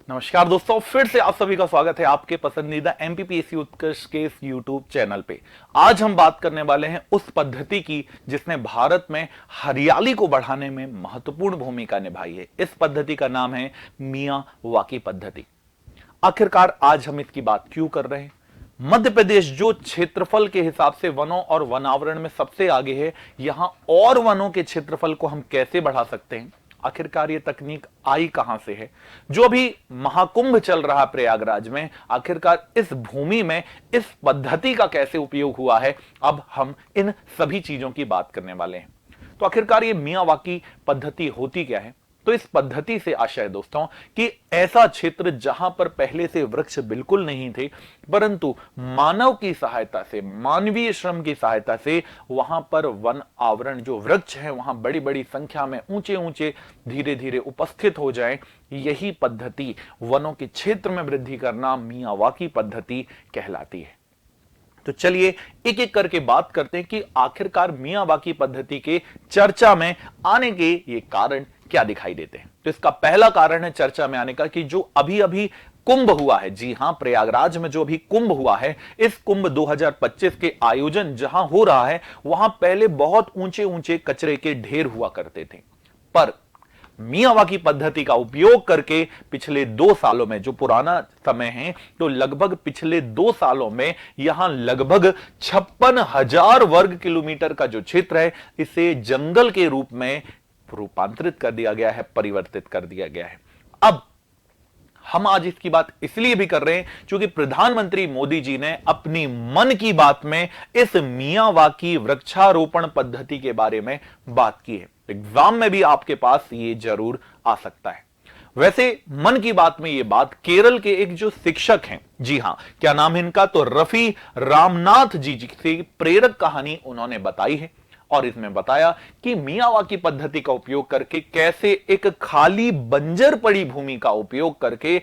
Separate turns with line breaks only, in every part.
नमस्कार दोस्तों, फिर से आप सभी का स्वागत है आपके पसंदीदा एमपीपीएससी उत्कर्ष के इस यूट्यूब चैनल पे। आज हम बात करने वाले हैं उस पद्धति की जिसने भारत में हरियाली को बढ़ाने में महत्वपूर्ण भूमिका निभाई है। इस पद्धति का नाम है मियावाकी पद्धति। आखिरकार आज हम इसकी बात क्यों कर रहे हैं? मध्य प्रदेश जो क्षेत्रफल के हिसाब से वनों और वनावरण में सबसे आगे है, यहां और वनों के क्षेत्रफल को हम कैसे बढ़ा सकते हैं? आखिरकार ये तकनीक आई कहां से है? जो अभी महाकुंभ चल रहा प्रयागराज में, आखिरकार इस भूमि में इस पद्धति का कैसे उपयोग हुआ है? अब हम इन सभी चीजों की बात करने वाले हैं। तो आखिरकार ये मियावाकी पद्धति होती क्या है? तो इस पद्धति से आशय है दोस्तों कि ऐसा क्षेत्र जहां पर पहले से वृक्ष बिल्कुल नहीं थे, परंतु मानव की सहायता से, मानवीय श्रम की सहायता से वहां पर वन आवरण जो वृक्ष है वहां बड़ी बड़ी संख्या में ऊंचे ऊंचे धीरे धीरे उपस्थित हो जाएं। यही पद्धति वनों के क्षेत्र में वृद्धि करना मियावाकी पद्धति कहलाती है। तो चलिए एक एक करके बात करते हैं कि आखिरकार मियावाकी पद्धति के चर्चा में आने के ये कारण क्या दिखाई देते हैं। तो इसका पहला कारण है चर्चा में आने का कि जो अभी अभी कुंभ हुआ है, जी हां, प्रयागराज में जो अभी कुंभ हुआ है, इस कुंभ 2025 के आयोजन जहां हो रहा है वहां पहले बहुत ऊंचे ऊंचे कचरे के ढेर हुआ करते थे, पर मियावाकी पद्धति का उपयोग करके पिछले 2 सालों में, जो पुराना समय है, तो लगभग पिछले 2 सालों में यहां लगभग 56,000 वर्ग किलोमीटर का जो क्षेत्र है इसे जंगल के रूप में रूपांतरित कर दिया गया है, परिवर्तित कर दिया गया है। अब हम आज इसकी बात इसलिए भी कर रहे हैं क्योंकि प्रधानमंत्री मोदी जी ने अपनी मन की बात में इस मियावाकी वृक्षारोपण पद्धति के बारे में बात की है। एग्जाम में भी आपके पास ये जरूर आ सकता है। वैसे मन की बात में ये बात केरल के एक जो शिक्षक हैं, जी हां, क्या नाम है इनका, तो रफी रामनाथ जी से प्रेरक कहानी उन्होंने बताई है और इसमें बताया कि मियावाकी पद्धति का उपयोग करके कैसे एक खाली बंजर पड़ी भूमि का उपयोग करके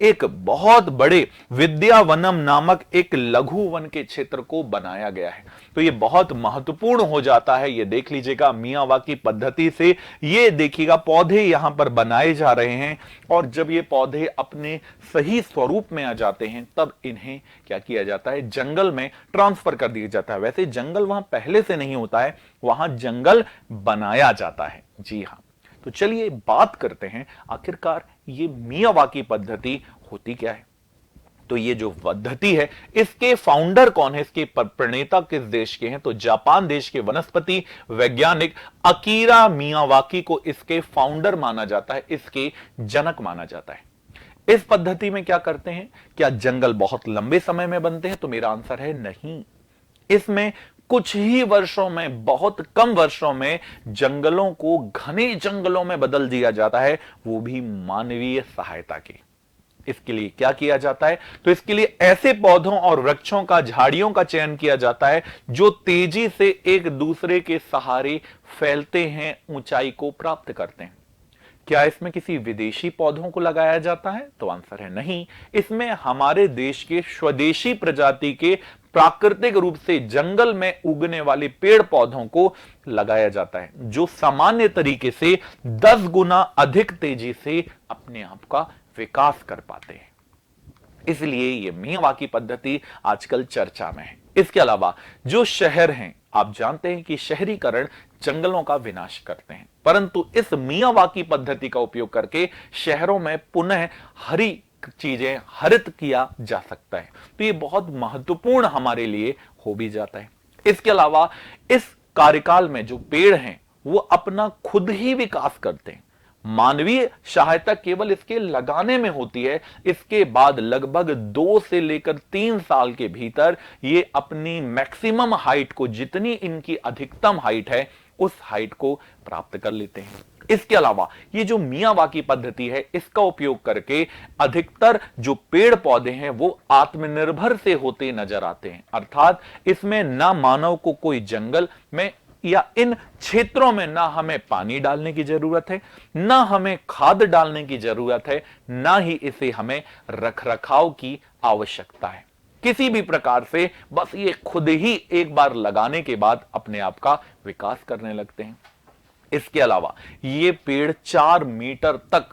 एक बहुत बड़े विद्यावनम नामक एक लघु वन के क्षेत्र को बनाया गया है। तो ये बहुत महत्वपूर्ण हो जाता है। ये देख लीजिएगा, मियावाकी पद्धति से ये देखिएगा पौधे यहां पर बनाए जा रहे हैं और जब ये पौधे अपने सही स्वरूप में आ जाते हैं तब इन्हें क्या किया जाता है, जंगल में ट्रांसफर कर दिया जाता है। वैसे जंगल वहां पहले से नहीं होता है, वहां जंगल बनाया जाता है। जी हां, तो चलिए बात करते हैं आखिरकार ये मियावाकी पद्धति होती क्या है। तो ये जो पद्धति है इसके फाउंडर कौन है, इसके प्रणेता किस देश के हैं, तो जापान देश के वनस्पति वैज्ञानिक अकीरा मियावाकी को इसके फाउंडर माना जाता है, इसके जनक माना जाता है। इस पद्धति में क्या करते हैं, क्या जंगल बहुत लंबे समय में बनते हैं, तो मेरा आंसर है नहीं। इसमें कुछ ही वर्षों में, बहुत कम वर्षों में जंगलों को घने जंगलों में बदल दिया जाता है, वो भी मानवीय सहायता की। इसके लिए क्या किया जाता है, तो इसके लिए ऐसे पौधों और वृक्षों का, झाड़ियों का चयन किया जाता है जो तेजी से एक दूसरे के सहारे फैलते हैं, ऊंचाई को प्राप्त करते हैं। क्या इसमें किसी विदेशी पौधों को लगाया जाता है, तो आंसर है नहीं। इसमें हमारे देश के स्वदेशी प्रजाति के प्राकृतिक रूप से जंगल में उगने वाले पेड़ पौधों को लगाया जाता है जो सामान्य तरीके से 10 गुना अधिक तेजी से अपने आप का विकास कर पाते हैं। इसलिए यह मियावाकी पद्धति आजकल चर्चा में है। इसके अलावा जो शहर हैं, आप जानते हैं कि शहरीकरण जंगलों का विनाश करते हैं, परंतु इस मियावाकी पद्धति का उपयोग करके शहरों में पुनः हरी चीजें हरित किया जा सकता है। तो ये बहुत महत्वपूर्ण हमारे लिए हो भी जाता है। इसके अलावा इस कार्यकाल में जो पेड़ हैं वो अपना खुद ही विकास करते हैं। मानवीय सहायता केवल इसके लगाने में होती है। इसके बाद लगभग 2 से लेकर 3 साल के भीतर ये अपनी मैक्सिमम हाइट को, जितनी इनकी अधिकतम हाइट है, उस हाइट को प्राप्त कर लेते हैं। इसके अलावा ये जो मियावाकी पद्धति है इसका उपयोग करके अधिकतर जो पेड़ पौधे हैं वो आत्मनिर्भर से होते नजर आते हैं। अर्थात इसमें ना मानव को कोई जंगल में या इन क्षेत्रों में ना हमें पानी डालने की जरूरत है, ना हमें खाद डालने की जरूरत है, ना ही इसे हमें रखरखाव की आवश्यकता है किसी भी प्रकार से। बस ये खुद ही एक बार लगाने के बाद अपने आप का विकास करने लगते हैं। इसके अलावा ये पेड़ 4 मीटर तक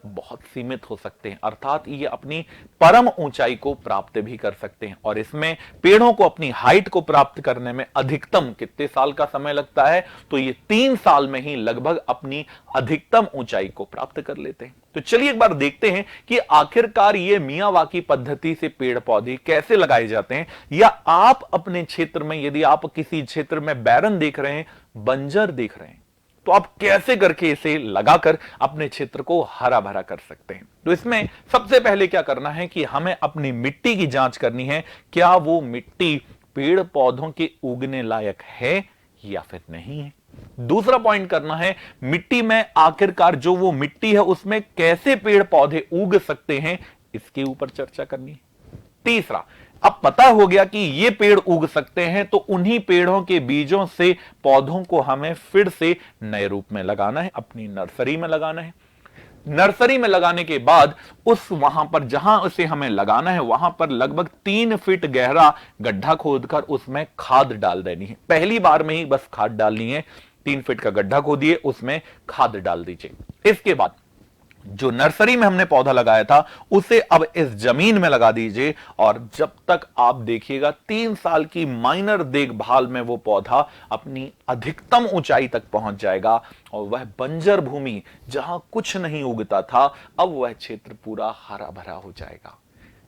बहुत सीमित हो सकते हैं, अर्थात ये अपनी परम ऊंचाई को प्राप्त भी कर सकते हैं। और इसमें पेड़ों को अपनी हाइट को प्राप्त करने में अधिकतम कितने साल का समय लगता है, तो ये 3 साल में ही लगभग अपनी अधिकतम ऊंचाई को प्राप्त कर लेते हैं। तो चलिए एक बार देखते हैं कि आखिरकार ये मियावाकी पद्धति से पेड़ पौधे कैसे लगाए जाते हैं, या आप अपने क्षेत्र में, यदि आप किसी क्षेत्र में बैरन देख रहे हैं, बंजर देख रहे हैं, तो आप कैसे करके इसे लगाकर अपने क्षेत्र को हरा भरा कर सकते हैं। तो इसमें सबसे पहले क्या करना है कि हमें अपनी मिट्टी की जांच करनी है, क्या वो मिट्टी पेड़ पौधों के उगने लायक है या फिर नहीं है। दूसरा पॉइंट करना है, मिट्टी में आखिरकार जो वो मिट्टी है उसमें कैसे पेड़ पौधे उग सकते हैं, इसके ऊपर चर्चा करनी है। तीसरा, अब पता हो गया कि ये पेड़ उग सकते हैं, तो उन्हीं पेड़ों के बीजों से पौधों को हमें फिर से नए रूप में लगाना है, अपनी नर्सरी में लगाना है। नर्सरी में लगाने के बाद उस वहां पर जहां उसे हमें लगाना है वहां पर लगभग 3 फीट गहरा गड्ढा खोदकर उसमें खाद डाल देनी है। पहली बार में ही बस खाद डालनी है। 3 फीट का गड्ढा खोदिए, उसमें खाद डाल दीजिए। इसके बाद जो नर्सरी में हमने पौधा लगाया था उसे अब इस जमीन में लगा दीजिए, और जब तक आप देखिएगा 3 साल की माइनर देखभाल में वो पौधा अपनी अधिकतम ऊंचाई तक पहुंच जाएगा, और वह बंजर भूमि जहां कुछ नहीं उगता था, अब वह क्षेत्र पूरा हरा भरा हो जाएगा।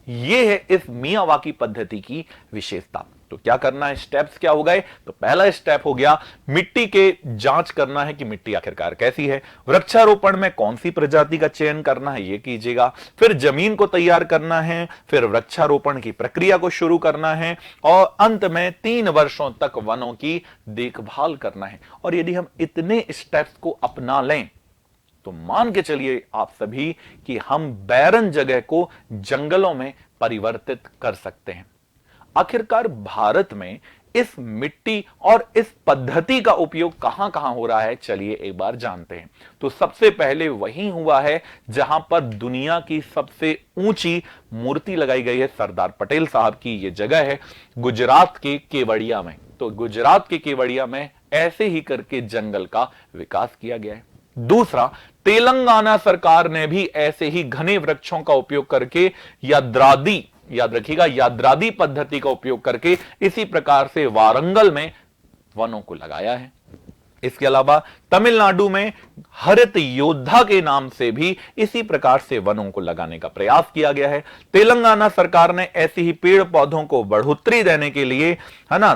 यह है इस मियावाकी पद्धति की विशेषता। तो क्या करना है, स्टेप्स क्या हो गए, तो पहला स्टेप हो गया मिट्टी के जांच करना है कि मिट्टी आखिरकार कैसी है। वृक्षारोपण में कौन सी प्रजाति का चयन करना है ये कीजिएगा। फिर जमीन को तैयार करना है, फिर वृक्षारोपण की प्रक्रिया को शुरू करना है, और अंत में 3 वर्षों तक वनों की देखभाल करना है। और यदि हम इतने स्टेप्स को अपना लें तो मान के चलिए आप सभी कि हम बैरन जगह को जंगलों में परिवर्तित कर सकते हैं। आखिरकार भारत में इस मिट्टी और इस पद्धति का उपयोग कहां कहां हो रहा है, चलिए एक बार जानते हैं। तो सबसे पहले वहीं हुआ है जहां पर दुनिया की सबसे ऊंची मूर्ति लगाई गई है, सरदार पटेल साहब की। यह जगह है गुजरात के केवड़िया में। तो गुजरात के केवड़िया में ऐसे ही करके जंगल का विकास किया गया है। दूसरा, तेलंगाना सरकार ने भी ऐसे ही घने वृक्षों का उपयोग करके याद्रादी, याद रखिएगा, याद्रादी पद्धति का उपयोग करके इसी प्रकार से वारंगल में वनों को लगाया है। इसके अलावा तमिलनाडु में हरित योद्धा के नाम से भी इसी प्रकार से वनों को लगाने का प्रयास किया गया है। तेलंगाना सरकार ने ऐसे ही पेड़ पौधों को बढ़ोतरी देने के लिए, है ना,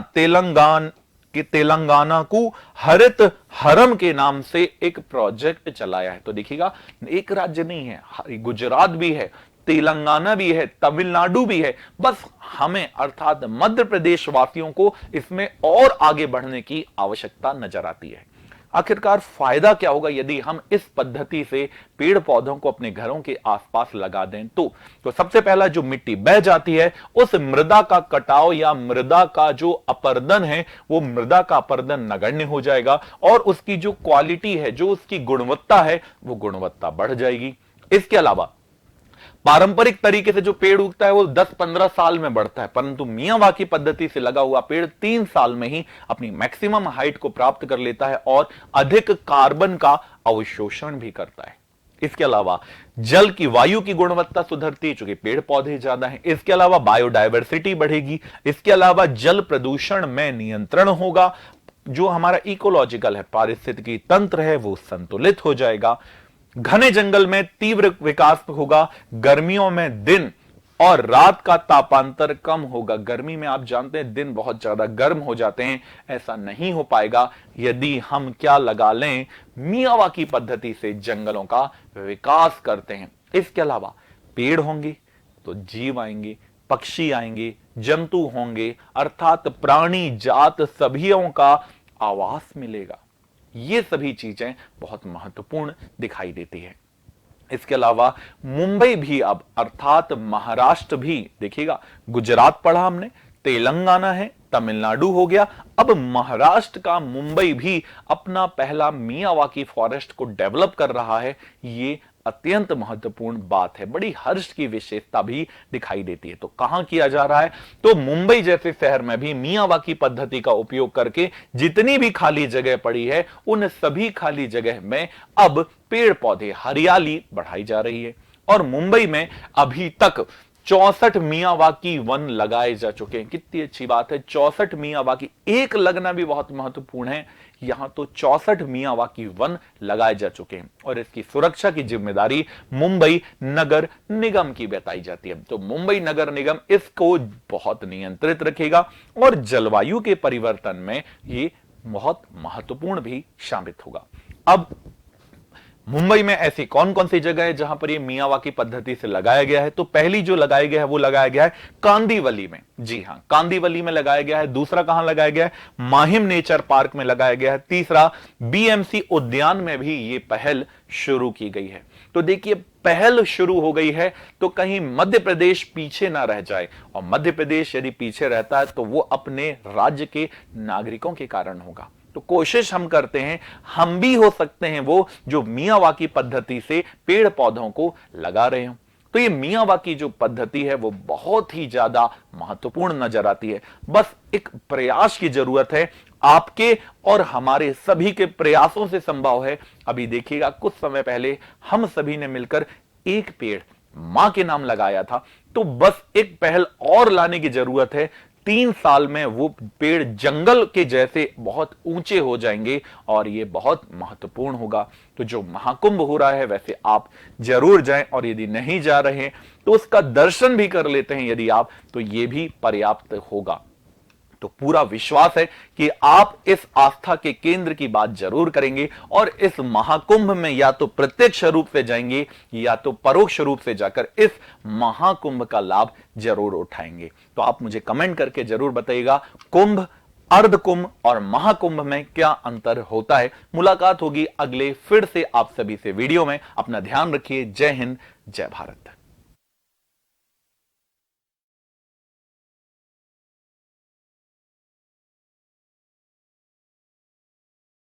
तेलंगाना को हरित हरम के नाम से एक प्रोजेक्ट चलाया है। तो देखिएगा, एक राज्य नहीं है, गुजरात भी है, तेलंगाना भी है, तमिलनाडु भी है। बस हमें अर्थात मध्य प्रदेश वासियों को इसमें और आगे बढ़ने की आवश्यकता नजर आती है। आखिरकार फायदा क्या होगा यदि हम इस पद्धति से पेड़ पौधों को अपने घरों के आसपास लगा दें? तो सबसे पहला, जो मिट्टी बह जाती है उस मृदा का कटाव या मृदा का जो अपर्दन है, वो मृदा का अपर्दन नगण्य हो जाएगा, और उसकी जो क्वालिटी है, जो उसकी गुणवत्ता है, वो गुणवत्ता बढ़ जाएगी। इसके अलावा पारंपरिक तरीके से जो पेड़ उगता है वो 10-15 साल में बढ़ता है, परंतु मियावाकी पद्धति से लगा हुआ पेड़ 3 साल में ही अपनी मैक्सिमम हाइट को प्राप्त कर लेता है और अधिक कार्बन का अवशोषण भी करता है। इसके अलावा जल की, वायु की गुणवत्ता सुधरती है क्योंकि पेड़ पौधे ज्यादा हैं। इसके अलावा बायोडायवर्सिटी बढ़ेगी। इसके अलावा जल प्रदूषण में नियंत्रण होगा। जो हमारा इकोलॉजिकल है, पारिस्थितिकी तंत्र है, वो संतुलित हो जाएगा। घने जंगल में तीव्र विकास होगा। गर्मियों में दिन और रात का तापांतर कम होगा। गर्मी में आप जानते हैं दिन बहुत ज्यादा गर्म हो जाते हैं, ऐसा नहीं हो पाएगा यदि हम क्या लगा लें, मियावाकी पद्धति से जंगलों का विकास करते हैं। इसके अलावा पेड़ होंगे तो जीव आएंगे, पक्षी आएंगे, जंतु होंगे, अर्थात प्राणी जात सभीयों का आवास मिलेगा। ये सभी चीजें बहुत महत्वपूर्ण दिखाई देती है। इसके अलावा मुंबई भी अब, अर्थात महाराष्ट्र भी, देखिएगा गुजरात पढ़ा हमने, तेलंगाना है, तमिलनाडु हो गया। अब महाराष्ट्र का मुंबई भी अपना पहला मियावाकी फॉरेस्ट को डेवलप कर रहा है। ये अत्यंत महत्वपूर्ण बात है, बड़ी हर्ष की विशेषता भी दिखाई देती है। तो कहां किया जा रहा है? तो मुंबई जैसे शहर में भी मियावाकी पद्धति का उपयोग करके जितनी भी खाली जगह पड़ी है, उन सभी खाली जगह में अब पेड़ पौधे, हरियाली बढ़ाई जा रही है। और मुंबई में अभी तक 64 मियावाकी वन लगाए जा चुके हैं। कितनी अच्छी बात है, 64 मियावाकी, एक लगना भी बहुत महत्वपूर्ण है। यहां तो 64 मियावाकी वन लगाए जा चुके हैं और इसकी सुरक्षा की जिम्मेदारी मुंबई नगर निगम की बताई जाती है। तो मुंबई नगर निगम इसको बहुत नियंत्रित रखेगा और जलवायु के परिवर्तन में ये बहुत महत्वपूर्ण भी साबित होगा। अब मुंबई में ऐसी कौन कौन सी जगह है जहां पर ये मियावाकी पद्धति से लगाया गया है? तो पहली जो लगाया गया है वो लगाया गया है कांदीवली में। जी हां, कांदीवली में लगाया गया है। दूसरा कहां लगाया गया है? माहिम नेचर पार्क में लगाया गया है। तीसरा बीएमसी उद्यान में भी ये पहल शुरू की गई है। तो देखिए, पहल शुरू हो गई है तो कहीं मध्य प्रदेश पीछे ना रह जाए, और मध्य प्रदेश यदि पीछे रहता है तो वो अपने राज्य के नागरिकों के कारण होगा। तो कोशिश हम करते हैं, हम भी हो सकते हैं वो जो मियावाकी पद्धति से पेड़ पौधों को लगा रहे हो। तो ये मियावाकी जो पद्धति है वो बहुत ही ज्यादा महत्वपूर्ण नजर आती है। बस एक प्रयास की जरूरत है, आपके और हमारे सभी के प्रयासों से संभव है। अभी देखिएगा, कुछ समय पहले हम सभी ने मिलकर एक पेड़ मां के नाम लगाया था। तो बस एक पहल और लाने की जरूरत है। 3 साल में वो पेड़ जंगल के जैसे बहुत ऊंचे हो जाएंगे और ये बहुत महत्वपूर्ण होगा। तो जो महाकुंभ हो रहा है वैसे आप जरूर जाएं, और यदि नहीं जा रहे हैं तो उसका दर्शन भी कर लेते हैं यदि आप, तो ये भी पर्याप्त होगा। तो पूरा विश्वास है कि आप इस आस्था के केंद्र की बात जरूर करेंगे और इस महाकुंभ में या तो प्रत्यक्ष रूप से जाएंगे या तो परोक्ष रूप से जाकर इस महाकुंभ का लाभ जरूर उठाएंगे। तो आप मुझे कमेंट करके जरूर बताइएगा, कुंभ, अर्धकुंभ और महाकुंभ में क्या अंतर होता है। मुलाकात होगी अगले फिर से आप सभी से वीडियो में। अपना ध्यान रखिए। जय हिंद, जय भारत।